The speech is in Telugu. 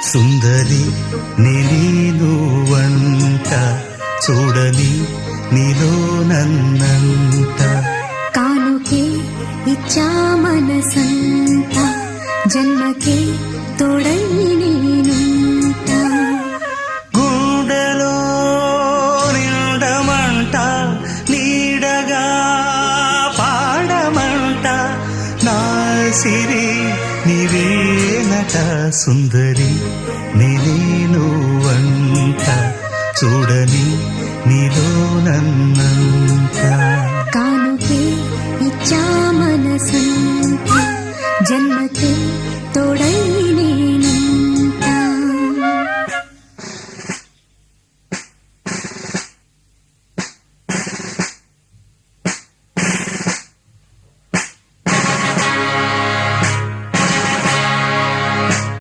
సుందరి నేను వంట చూడని నీలో నన్నంట కానుకే ఇచ్చా మనసంత జన్మకే తోడై నేనుంట గుండెలో నిండమంట నీడగా పాడమంట నా సిరి నీవేనట సుందరి నేను వంట చూడని నీలో నన్నంత కానుకే ఇచ్చా మనసంత జన్మకే తోడై